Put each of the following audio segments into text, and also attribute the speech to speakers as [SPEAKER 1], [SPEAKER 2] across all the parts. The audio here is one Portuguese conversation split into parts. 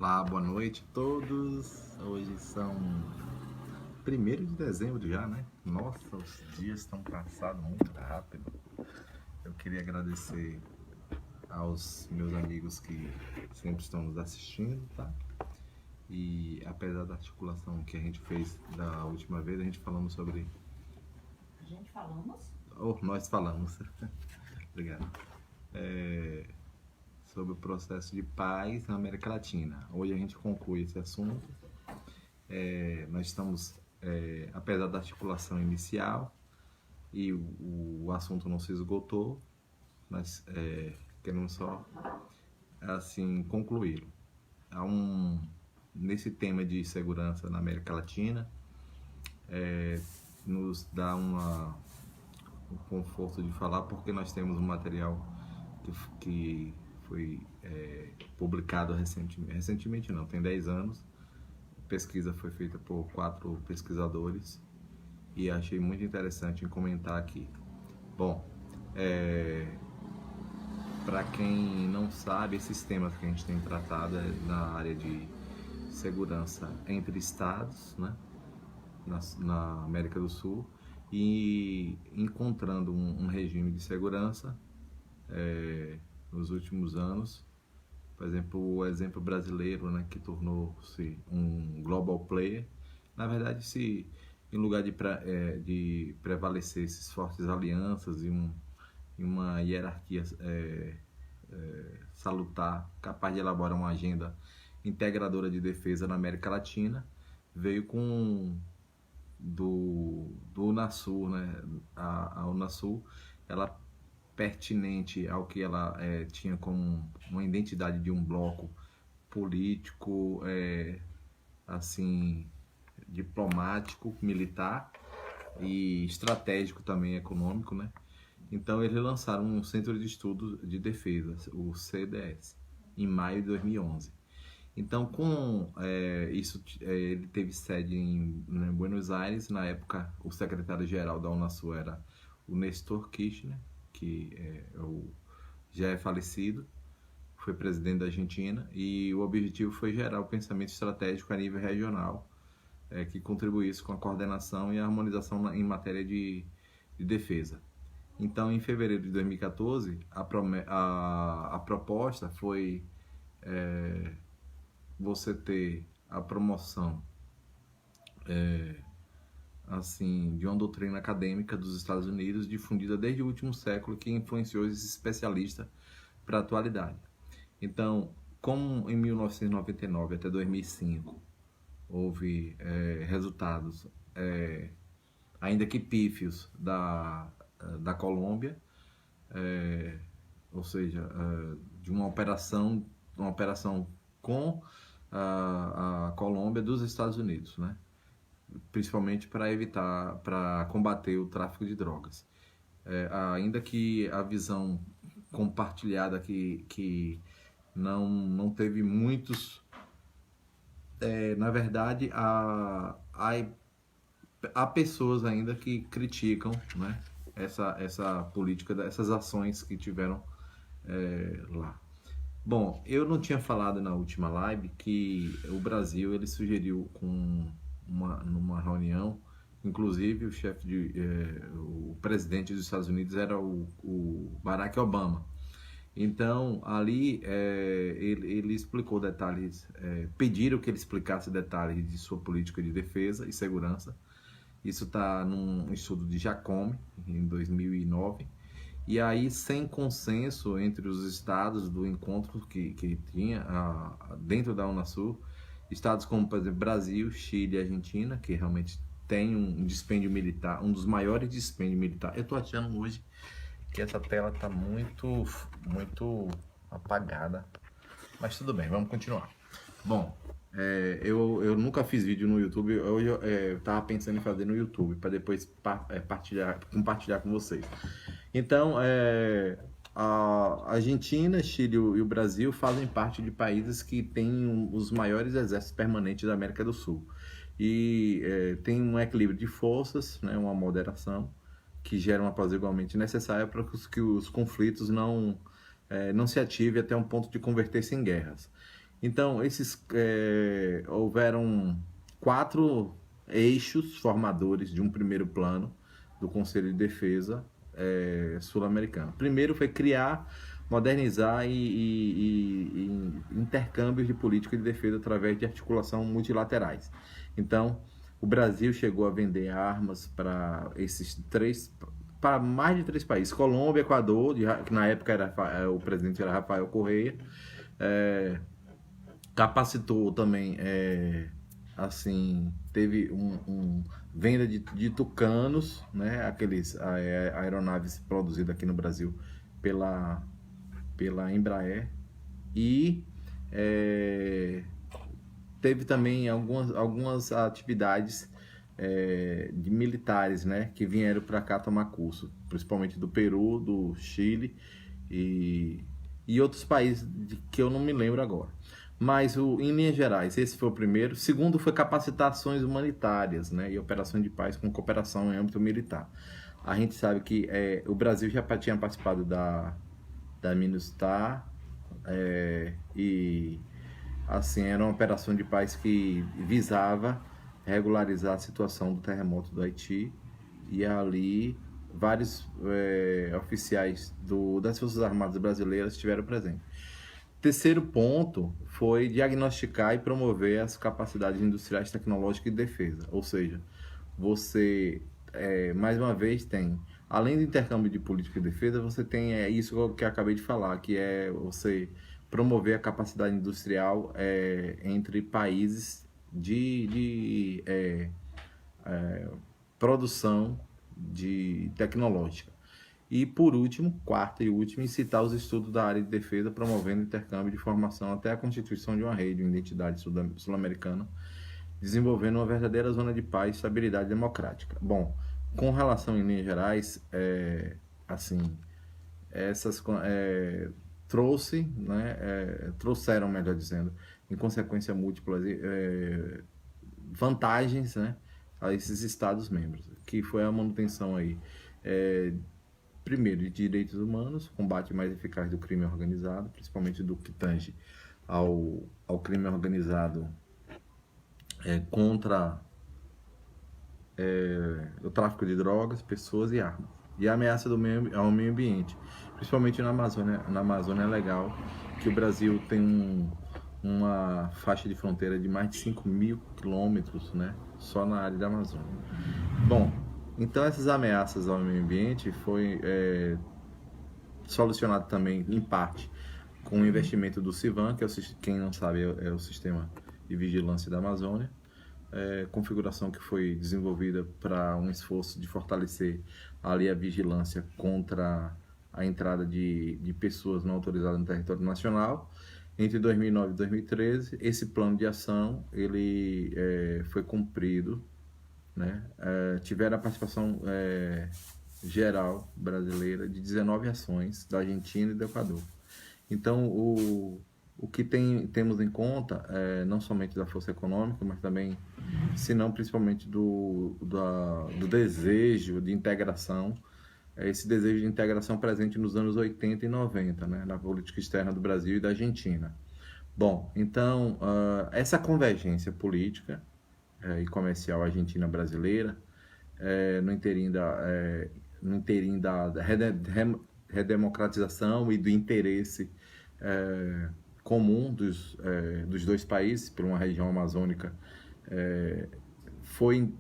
[SPEAKER 1] Olá, boa noite a todos. Hoje são 1º de dezembro já, né? Nossa, os dias estão passando muito rápido. Eu queria agradecer aos meus amigos que sempre estão nos assistindo, tá? E apesar da articulação que a gente fez da última vez, a gente falamos sobre...
[SPEAKER 2] A gente falamos?
[SPEAKER 1] Nós falamos. Obrigado. Sobre o processo de paz na América Latina. Hoje a gente conclui esse assunto. Nós estamos, apesar da articulação inicial e o assunto não se esgotou, nós queremos só assim concluí-lo. Nesse tema de segurança na América Latina, nos dá o conforto de falar porque nós temos um material que foi publicado recentemente não, tem 10 anos. A pesquisa foi feita por 4 pesquisadores e achei muito interessante em comentar aqui. Bom, para quem não sabe, esses temas que a gente tem tratado é na área de segurança entre estados, né, na América do Sul, e encontrando um regime de segurança nos últimos anos. Por exemplo, o exemplo brasileiro, né, que tornou-se um global player. Na verdade, se em lugar de prevalecer esses fortes alianças e uma hierarquia salutar, capaz de elaborar uma agenda integradora de defesa na América Latina, veio com do Unasul, né? A Unasul, ela pertinente ao que ela tinha como uma identidade de um bloco político, assim, diplomático, militar e estratégico também econômico, né? Então eles lançaram um Centro de Estudos de Defesa, o CDS, em maio de 2011. Então, isso, ele teve sede em Buenos Aires. Na época, o secretário-geral da Unasul era o Nestor Kirchner, que já é falecido, foi presidente da Argentina, e o objetivo foi gerar o pensamento estratégico a nível regional, que contribuísse com a coordenação e a harmonização em matéria de defesa. Então, em fevereiro de 2014, a proposta foi você ter a promoção assim, de uma doutrina acadêmica dos Estados Unidos difundida desde o último século, que influenciou esse especialista para a atualidade. Então, como em 1999 até 2005 houve resultados, ainda que pífios, da Colômbia, ou seja, de uma operação com a Colômbia dos Estados Unidos, né? Principalmente para combater o tráfico de drogas. Ainda que a visão compartilhada que não teve muitos, na verdade há pessoas ainda que criticam, né, essa política, essas ações que tiveram lá. Bom, eu não tinha falado na última live que o Brasil ele sugeriu numa reunião, inclusive o presidente dos Estados Unidos era o Barack Obama. Então ali ele explicou detalhes, pediram que ele explicasse detalhes de sua política de defesa e segurança. Isso está num estudo de Jacome, em 2009. E aí, sem consenso entre os estados do encontro que tinha dentro da Unasul, estados como, por exemplo, Brasil, Chile e Argentina, que realmente tem um dispêndio militar, um dos maiores dispêndios militares. Eu estou achando hoje que essa tela está muito apagada, mas tudo bem, vamos continuar. Bom, eu nunca fiz vídeo no YouTube. Hoje eu estava pensando em fazer no YouTube para depois compartilhar com vocês. Então, a Argentina, Chile e o Brasil fazem parte de países que têm os maiores exércitos permanentes da América do Sul. E tem um equilíbrio de forças, né, uma moderação, que gera um apaziguamento necessário para que os conflitos não se ativem até um ponto de converter-se em guerras. Então, houveram 4 eixos formadores de um primeiro plano do Conselho de Defesa sul-americano. Primeiro foi criar, modernizar e intercâmbios de política de defesa através de articulação multilaterais. Então, o Brasil chegou a vender armas para para mais de 3 países: Colômbia, Equador, que na época o presidente era Rafael Correa, capacitou também, assim, teve venda de Tucanos, né, aqueles aeronaves produzidas aqui no Brasil pela Embraer, e teve também algumas atividades de militares, né, que vieram para cá tomar curso, principalmente do Peru, do Chile e outros países que eu não me lembro agora. Mas, em linhas gerais, esse foi o primeiro. Segundo foi capacitações humanitárias, né, e operações de paz com cooperação em âmbito militar. A gente sabe que o Brasil já tinha participado da MINUSTAH, e assim, era uma operação de paz que visava regularizar a situação do terremoto do Haiti, e ali vários oficiais das Forças Armadas Brasileiras estiveram presentes. Terceiro ponto foi diagnosticar e promover as capacidades industriais, tecnológicas e de defesa. Ou seja, você, mais uma vez, tem, além do intercâmbio de política e defesa, você tem isso que eu acabei de falar, que é você promover a capacidade industrial entre países de produção tecnológica. E, por último, quarto e último, incitar os estudos da área de defesa, promovendo intercâmbio de formação até a constituição de uma rede de identidade sul-americana, desenvolvendo uma verdadeira zona de paz e estabilidade democrática. Bom, com relação em linhas gerais, assim, trouxeram, melhor dizendo, em consequência múltiplas, vantagens, né, a esses Estados-membros, que foi a manutenção aí, primeiro, de direitos humanos, combate mais eficaz do crime organizado, principalmente do que tange ao crime organizado contra o tráfico de drogas, pessoas e armas, e a ameaça ao meio ambiente, principalmente na Amazônia Legal, que o Brasil tem uma faixa de fronteira de mais de 5.000 quilômetros, né, só na área da Amazônia. Bom, então essas ameaças ao meio ambiente foi solucionado também, em parte, com o investimento do CIVAM, que quem não sabe é o Sistema de Vigilância da Amazônia, configuração que foi desenvolvida para um esforço de fortalecer ali a vigilância contra a entrada de pessoas não autorizadas no território nacional. Entre 2009 e 2013, esse plano de ação ele foi cumprido, né? Tiveram a participação geral brasileira de 19 ações da Argentina e do Equador. Então, o que temos em conta, não somente da força econômica, mas também, se não principalmente do desejo de integração, esse desejo de integração presente nos anos 80 e 90, né, na política externa do Brasil e da Argentina. Bom, então, essa convergência política e comercial argentina-brasileira, no interim da redemocratização e do interesse comum dos dois países por uma região amazônica, foi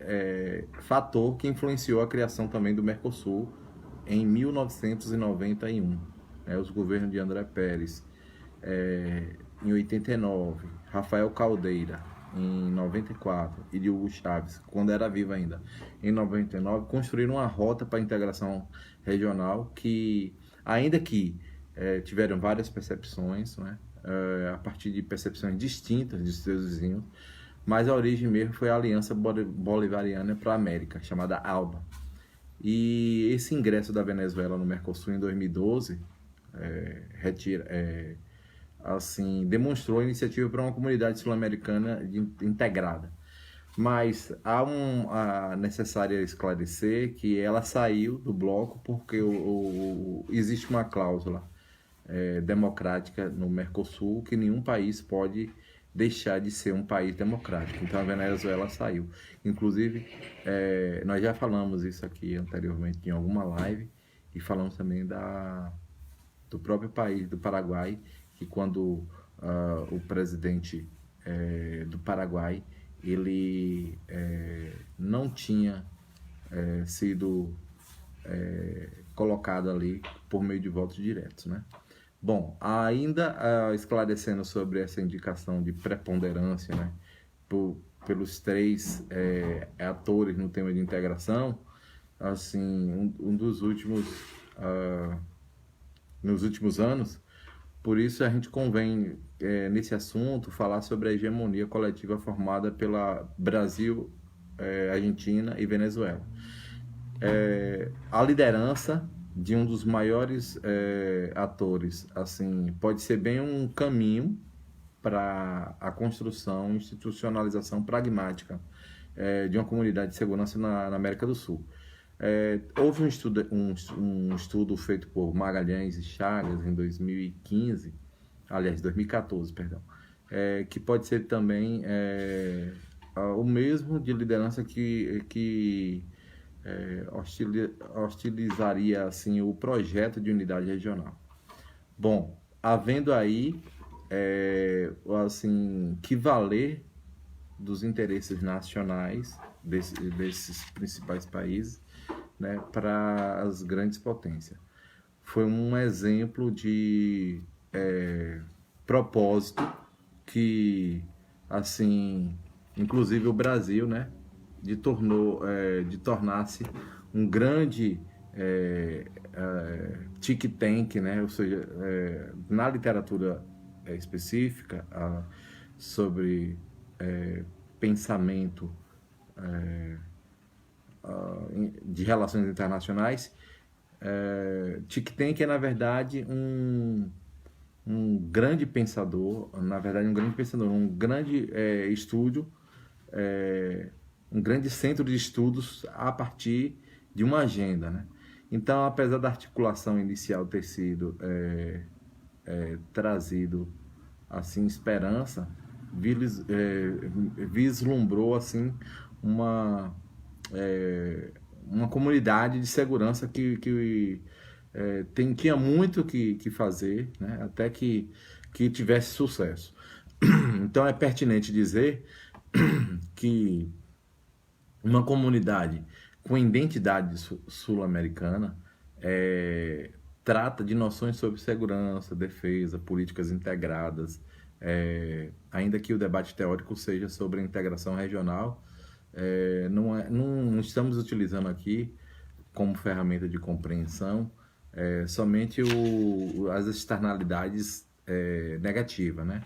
[SPEAKER 1] fator que influenciou a criação também do Mercosul em 1991. Os governos de André Pérez em 89, Rafael Caldeira em 94 e de Hugo Chávez, quando era vivo ainda, em 99, construíram uma rota para a integração regional que, ainda que tiveram várias percepções, né, a partir de percepções distintas de seus vizinhos, mas a origem mesmo foi a Aliança Bolivariana para a América, chamada ALBA. E esse ingresso da Venezuela no Mercosul em 2012 assim, demonstrou a iniciativa para uma comunidade sul-americana integrada. Mas há necessário esclarecer que ela saiu do bloco porque existe uma cláusula democrática no Mercosul, que nenhum país pode deixar de ser um país democrático. Então a Venezuela saiu. Inclusive, nós já falamos isso aqui anteriormente em alguma live e falamos também do próprio país, do Paraguai, que quando o presidente do Paraguai ele não tinha sido colocado ali por meio de votos diretos, né? Bom, ainda esclarecendo sobre essa indicação de preponderância, né, pelos três atores no tema de integração, assim, um dos últimos, nos últimos anos, por isso a gente convém, nesse assunto, falar sobre a hegemonia coletiva formada pela Brasil, Argentina e Venezuela. A liderança de um dos maiores atores, assim, pode ser bem um caminho para a construção, institucionalização pragmática de uma comunidade de segurança na América do Sul. Houve um estudo feito por Magalhães e Chagas em 2015, aliás, 2014, perdão, que pode ser também o mesmo de liderança que hostilizaria assim o projeto de unidade regional. Bom, havendo aí assim que valer dos interesses nacionais desses principais países, né, para as grandes potências. Foi um exemplo de propósito que, assim, inclusive o Brasil, né, de tornar-se um grande think tank, né, ou seja, na literatura específica sobre pensamento de relações internacionais, think tank é na verdade um grande pensador, um grande estúdio, um grande centro de estudos a partir de uma agenda, né? Então, apesar da articulação inicial ter sido trazido assim esperança, vislumbrou assim uma comunidade de segurança que tinha muito que fazer, né? Até que tivesse sucesso. Então é pertinente dizer que uma comunidade com identidade sul-americana trata de noções sobre segurança, defesa, políticas integradas, ainda que o debate teórico seja sobre a integração regional, não estamos utilizando aqui como ferramenta de compreensão somente as externalidades negativas, né?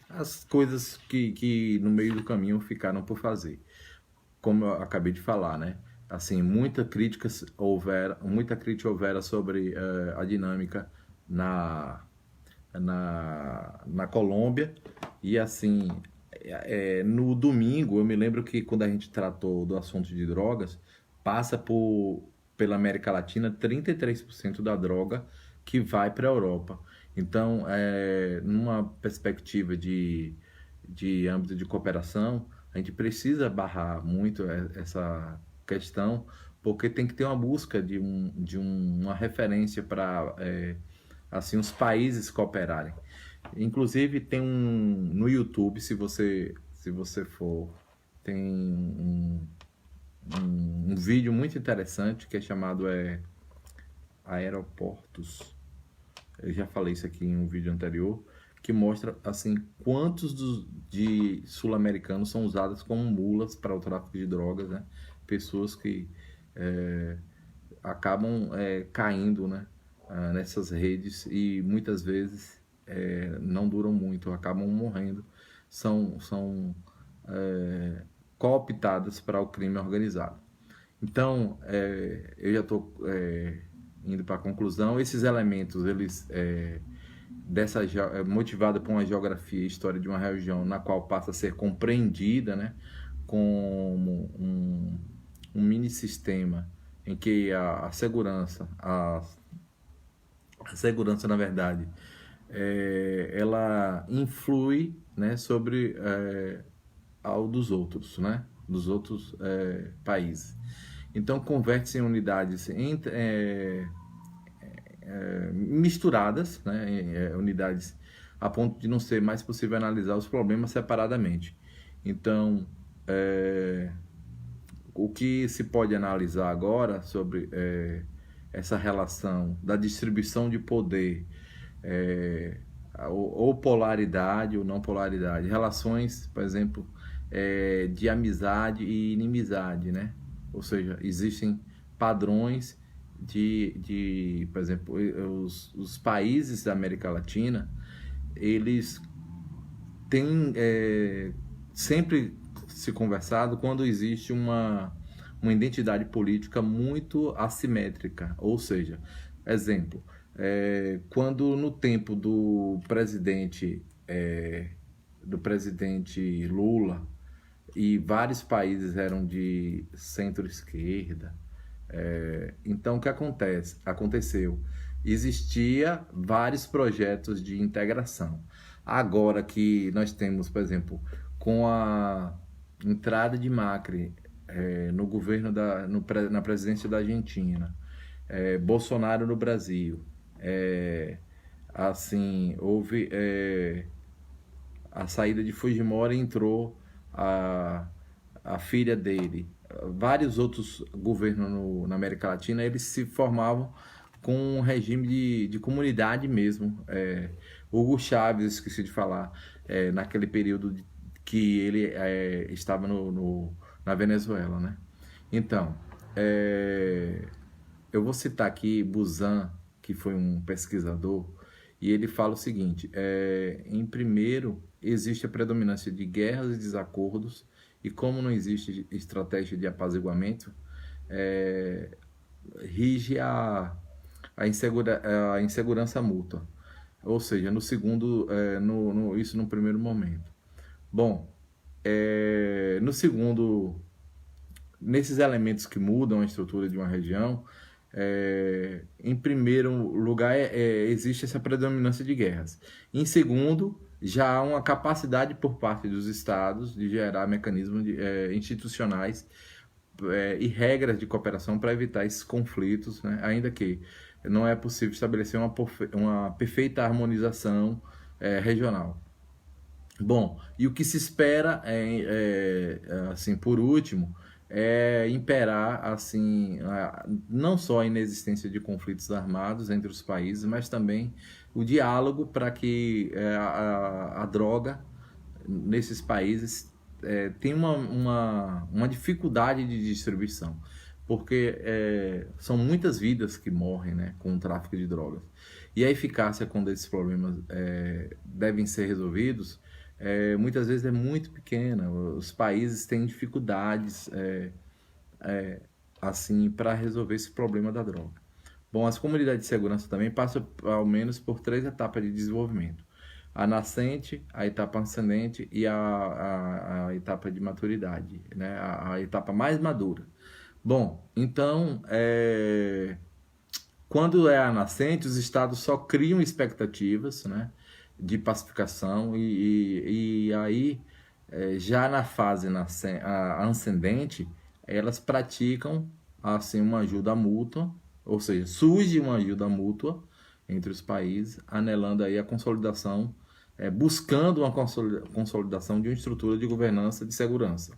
[SPEAKER 1] As coisas que no meio do caminho ficaram por fazer, como eu acabei de falar, né? Assim, muita crítica houvera sobre a dinâmica na Colômbia, e assim, no domingo, eu me lembro que quando a gente tratou do assunto de drogas, passa pela América Latina 33% da droga que vai para a Europa. Então, numa perspectiva de âmbito de cooperação, a gente precisa barrar muito essa questão, porque tem que ter uma busca de uma referência para assim, os países cooperarem. Inclusive, tem no YouTube, se você for, tem um vídeo muito interessante que é chamado Aeroportos. Eu já falei isso aqui em um vídeo anterior, que mostra assim quantos de sul-americanos são usados como mulas para o tráfico de drogas, né? Pessoas que acabam caindo, né, nessas redes e muitas vezes não duram muito, acabam morrendo, são cooptadas para o crime organizado. Então, eu já estou indo para a conclusão. Esses elementos, eles motivado por uma geografia e história de uma região na qual passa a ser compreendida, né, como um mini sistema em que a segurança na verdade ela influi, né, sobre ao dos outros, né, dos outros países. Então, converte-se em unidades misturadas, né, unidades a ponto de não ser mais possível analisar os problemas separadamente. Então, o que se pode analisar agora sobre essa relação da distribuição de poder, ou polaridade ou não polaridade, relações, por exemplo, de amizade e inimizade, né? Ou seja, existem padrões por exemplo, os países da América Latina, eles têm sempre se conversado quando existe uma identidade política muito assimétrica, ou seja, exemplo, quando no tempo do presidente Lula e vários países eram de centro-esquerda, então o que aconteceu? Existia vários projetos de integração. Agora que nós temos, por exemplo, com a entrada de Macri no governo na presidência da Argentina, Bolsonaro no Brasil, assim, houve a saída de Fujimori, entrou a filha dele. Vários outros governos na América Latina, eles se formavam com um regime de comunidade mesmo. Hugo Chávez, esqueci de falar, naquele período que ele estava na Venezuela, né? Então, eu vou citar aqui Buzan, que foi um pesquisador, e ele fala o seguinte: em primeiro, existe a predominância de guerras e desacordos, e como não existe estratégia de apaziguamento, rige a insegurança mútua. Ou seja, no segundo, isso no primeiro momento. Bom, no segundo, nesses elementos que mudam a estrutura de uma região, em primeiro lugar, existe essa predominância de guerras. Em segundo, já há uma capacidade por parte dos estados de gerar mecanismos institucionais e regras de cooperação para evitar esses conflitos, né? Ainda que não é possível estabelecer uma perfeita harmonização regional. Bom, e o que se espera, assim, por último, imperar, assim, não só a inexistência de conflitos armados entre os países, mas também o diálogo para que a droga nesses países tenha uma dificuldade de distribuição, porque são muitas vidas que morrem, né, com o tráfico de drogas. E a eficácia quando esses problemas devem ser resolvidos, muitas vezes é muito pequena. Os países têm dificuldades assim para resolver esse problema da droga. Bom, as comunidades de segurança também passam ao menos por 3 etapas de desenvolvimento: a nascente, a etapa ascendente e a etapa de maturidade, né? A etapa mais madura. Bom, então, quando é a nascente, os estados só criam expectativas, né, de pacificação, e aí, já na fase ascendente, elas praticam assim uma ajuda mútua, ou seja, surge uma ajuda mútua entre os países, anelando aí a consolidação, buscando uma consolidação de uma estrutura de governança de segurança.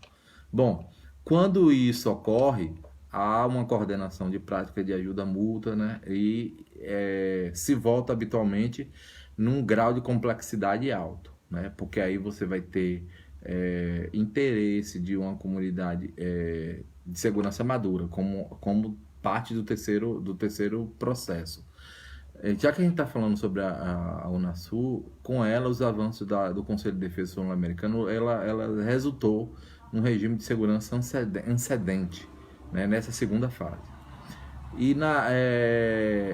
[SPEAKER 1] Bom, quando isso ocorre, há uma coordenação de prática de ajuda mútua, né? E se volta habitualmente num grau de complexidade alto, né? Porque aí você vai ter interesse de uma comunidade de segurança madura, como parte do terceiro processo. Já que a gente está falando sobre a Unasul, com ela, os avanços do Conselho de Defesa Sul-Americano, ela resultou num regime de segurança ancedente, né, nessa segunda fase. E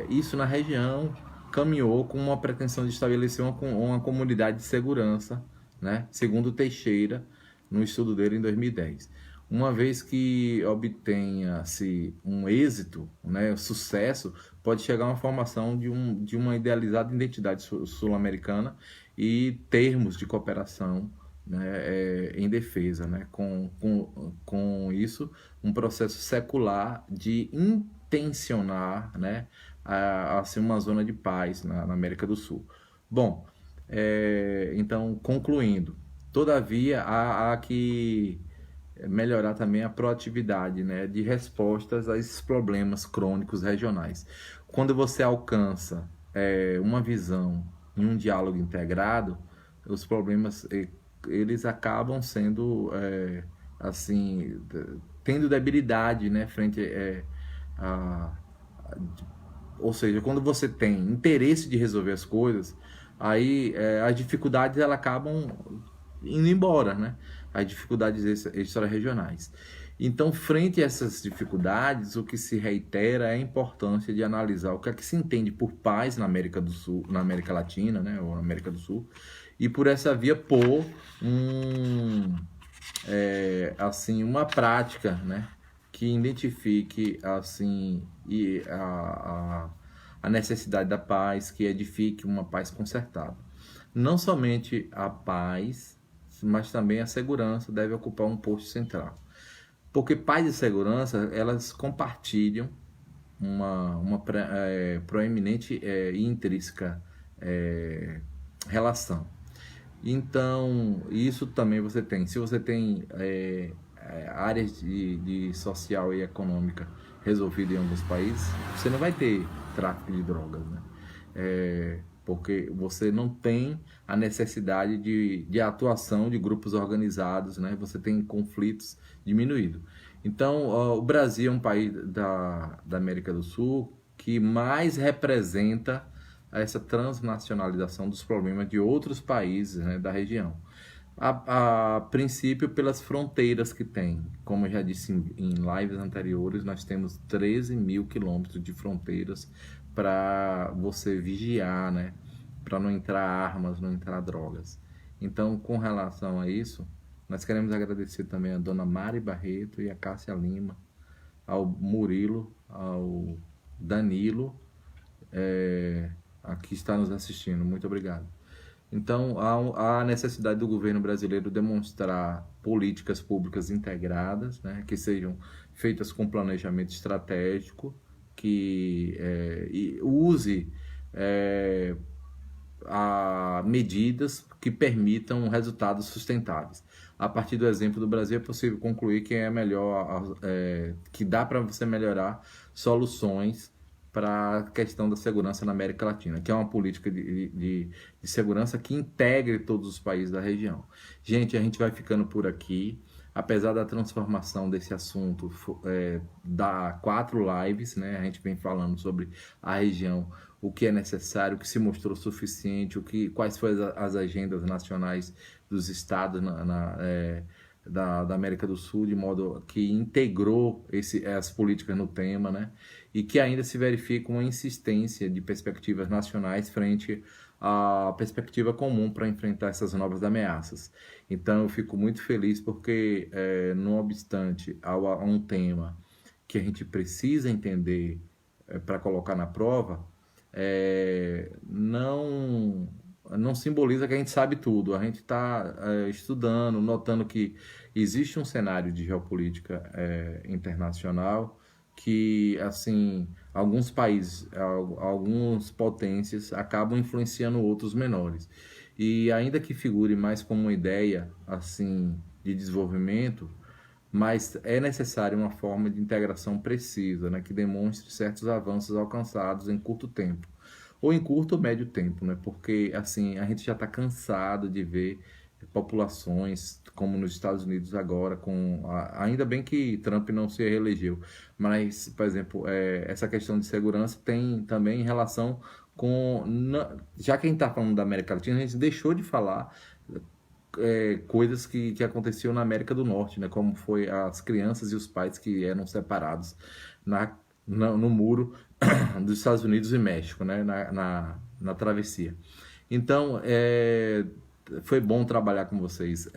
[SPEAKER 1] isso na região caminhou com uma pretensão de estabelecer uma comunidade de segurança, né, segundo Teixeira, no estudo dele em 2010. uma vez que obtenha-se um êxito, né, sucesso, pode chegar a uma formação de uma idealizada identidade sul-americana e termos de cooperação, né, em defesa, né, com isso, um processo secular de intencionar, né, assim, uma zona de paz na América do Sul. Bom, então, concluindo, todavia, há que melhorar também a proatividade, né, de respostas a esses problemas crônicos regionais. Quando você alcança uma visão em um diálogo integrado, os problemas eles acabam sendo assim tendo debilidade, né, frente a, ou seja, quando você tem interesse de resolver as coisas, aí as dificuldades elas acabam indo embora, né? As dificuldades extra-regionais. Então, frente a essas dificuldades, o que se reitera é a importância de analisar o que é que se entende por paz na América do Sul, na América Latina, né, ou na América do Sul, e por essa via pôr assim, uma prática, né, que identifique assim a necessidade da paz, que edifique uma paz concertada. Não somente a paz, mas também a segurança deve ocupar um posto central. Porque paz e segurança, elas compartilham uma proeminente e intrínseca relação. Então, isso também você tem. Se você tem áreas de social e econômica resolvidas em alguns países, você não vai ter tráfico de drogas, né? Porque você não tem a necessidade de atuação de grupos organizados, né? Você tem conflitos diminuídos. Então, o Brasil é um país da América do Sul que mais representa essa transnacionalização dos problemas de outros países, né, da região. A princípio, pelas fronteiras que tem. Como eu já disse em lives anteriores, nós temos 13 mil quilômetros de fronteiras para você vigiar, né? Para não entrar armas, não entrar drogas. Então, com relação a isso, nós queremos agradecer também a dona Mari Barreto e a Cássia Lima, ao Murilo, ao Danilo, aqui está nos assistindo. Muito obrigado. Então, há a necessidade do governo brasileiro demonstrar políticas públicas integradas, né, que sejam feitas com planejamento estratégico, que use medidas que permitam resultados sustentáveis. A partir do exemplo do Brasil, é possível concluir que é melhor, que dá para você melhorar soluções para a questão da segurança na América Latina, que é uma política de segurança que integre todos os países da região. Gente, a gente vai ficando por aqui. Apesar da transformação desse assunto, da 4 lives, né? A gente vem falando sobre a região, o que é necessário, o que se mostrou suficiente, quais foram as agendas nacionais dos estados da América do Sul, de modo que integrou as políticas no tema, né? E que ainda se verifica uma insistência de perspectivas nacionais frente à perspectiva comum para enfrentar essas novas ameaças. Então eu fico muito feliz porque, não obstante a um tema que a gente precisa entender para colocar na prova, não simboliza que a gente sabe tudo. A gente está estudando, notando que existe um cenário de geopolítica internacional que, assim, alguns países, algumas potências acabam influenciando outros menores. E ainda que figure mais como uma ideia, assim, de desenvolvimento, mas é necessária uma forma de integração precisa, né, que demonstre certos avanços alcançados em curto tempo, ou em curto ou médio tempo, né, porque assim a gente já está cansado de ver populações como nos Estados Unidos agora, ainda bem que Trump não se reelegeu, mas, por exemplo, essa questão de segurança tem também relação com, já que a gente está falando da América Latina, a gente deixou de falar coisas que aconteciam na América do Norte, né? Como foi as crianças e os pais que eram separados no muro dos Estados Unidos e México, né? Na travessia. Então, foi bom trabalhar com vocês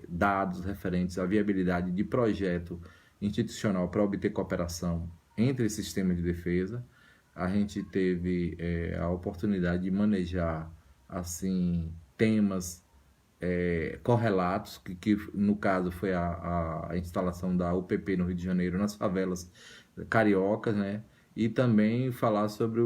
[SPEAKER 1] dados referentes à viabilidade de projeto institucional para obter cooperação entre sistemas de defesa. A gente teve a oportunidade de manejar assim temas correlatos, que no caso foi a instalação da UPP no Rio de Janeiro, nas favelas cariocas, né? E também falar sobre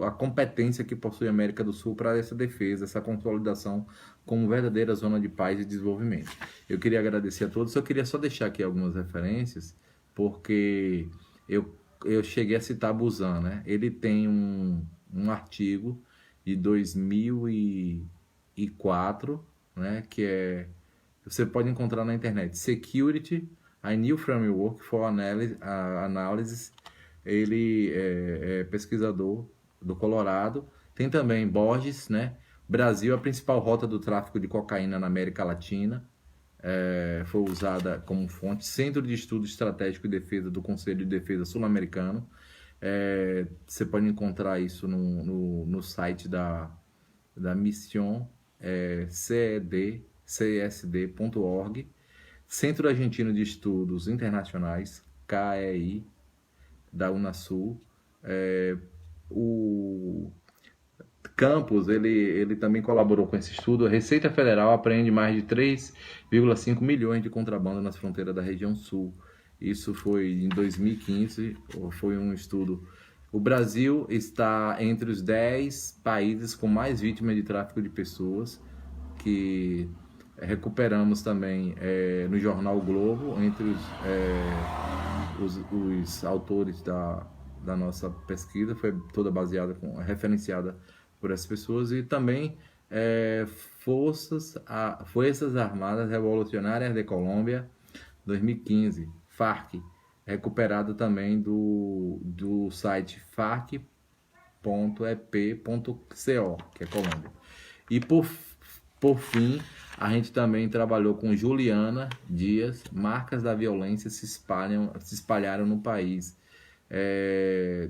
[SPEAKER 1] a competência que possui a América do Sul para essa defesa, essa consolidação como verdadeira zona de paz e desenvolvimento. Eu queria agradecer a todos, eu queria só deixar aqui algumas referências, porque eu cheguei a citar Busan, né? Ele tem um artigo de 2004, né? Que você pode encontrar na internet, Security, a New Framework for Analysis. Ele é pesquisador do Colorado. Tem também Borges, né? Brasil, a principal rota do tráfico de cocaína na América Latina. Foi usada como fonte. Centro de Estudo Estratégico e Defesa do Conselho de Defesa Sul-Americano. Você pode encontrar isso no site da Mission CSD.org. Centro Argentino de Estudos Internacionais, CAEI, da Unasul. O Campos, ele também colaborou com esse estudo. A Receita Federal apreende mais de 3,5 milhões de contrabando nas fronteiras da região sul. Isso foi em 2015, foi um estudo. O Brasil está entre os 10 países com mais vítimas de tráfico de pessoas, que recuperamos também no jornal o Globo, entre os autores da nossa pesquisa, foi toda baseada, referenciada por essas pessoas, e também Forças Armadas Revolucionárias de Colômbia, 2015, FARC, recuperado também do site farc.ep.co, que é Colômbia. E por fim, a gente também trabalhou com Juliana Dias, Marcas da Violência se espalharam no país,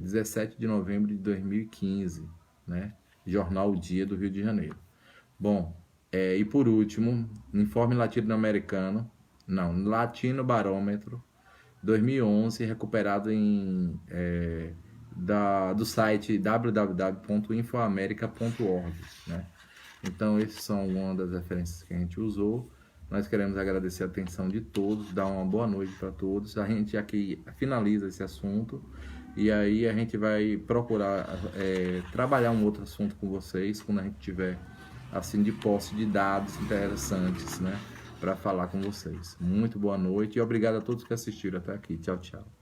[SPEAKER 1] 17 de novembro de 2015, né? Jornal O Dia do Rio de Janeiro. Bom, e por último, Informe Latino Barômetro 2011, recuperado do site www.infoamerica.org, né? Então, essas são uma das referências que a gente usou. Nós queremos agradecer a atenção de todos, dar uma boa noite para todos. A gente aqui finaliza esse assunto e aí a gente vai procurar trabalhar um outro assunto com vocês quando a gente tiver assim de posse de dados interessantes, né, para falar com vocês. Muito boa noite e obrigado a todos que assistiram até aqui. Tchau, tchau.